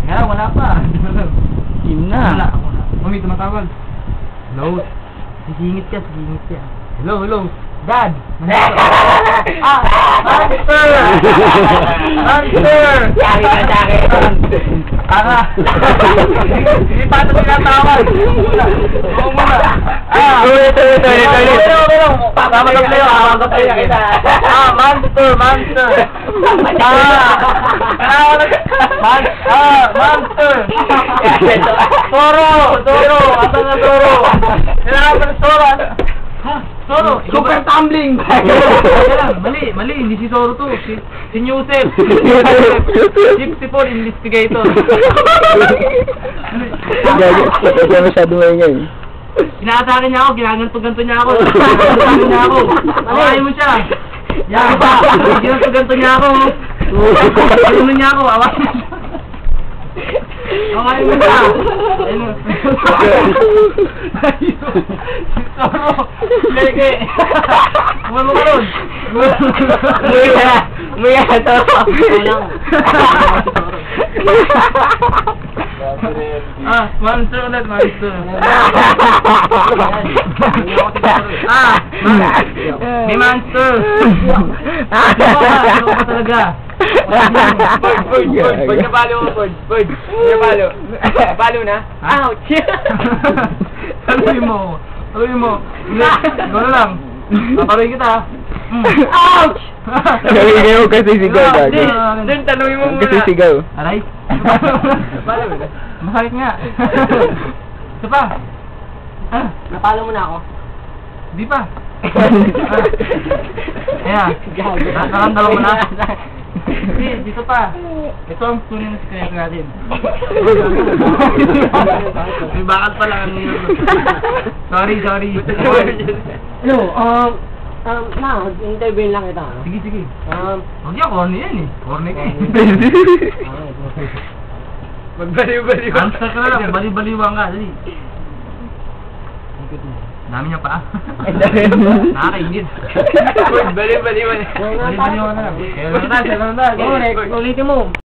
Kaya wala pa. Team na. Wala. Mami, tumatawag. Hello? Sisingit ka. Hello. Dad! Monster! Monster! Tara! Hindi pa ito tinatawag! Oo muna! Ito. Papamatap na yun! Monster! Monster! Toro! Asa na Toro? Kailangan pa na Toro! Toro! Super tumbling! Mali, hindi si Toro to. Si Yusef. Gypsy Paul, investigator. Gagawin masyado ngayon. Inaatake niya ako, ginaganto-ganto niya ako. Awayin mo siya. Yan pa, ginaganto niya ako. Ano niya ako, awayin mo siya. Awayin mo siya. Si Toro, leke. Umano ka ron. Muya, Toro. Monster ulit, monster. May monster. Ano ka talaga? Pag nabalo mo, Pag nabalo na? Ouch! Saluhin mo. Gano'n lang. Paparoy kita. Ouch! Gawin mo kasi sigaw, gago. Doon, tanungin mo muna. Kasi sigaw. Aray? Masakit nga. Ito pa. Napalo mo na ako. Di pa. Ayan. Nakakandalo mo na. Hindi, dito pa. Ito ang tunay na sikreto natin. May bakal pa lang. Sorry. Interview lang kita. Sige. Huwag yan, corny yan eh. Corny ka eh. Magbaliw-baliw. Answer ka na lang, bali-baliwang ka. Dali. Dami niya pa. Nakakaingit. Baliw-baliwan. Bali-baliwang ka na lang. Kaya lang tayo. Ulitin mo.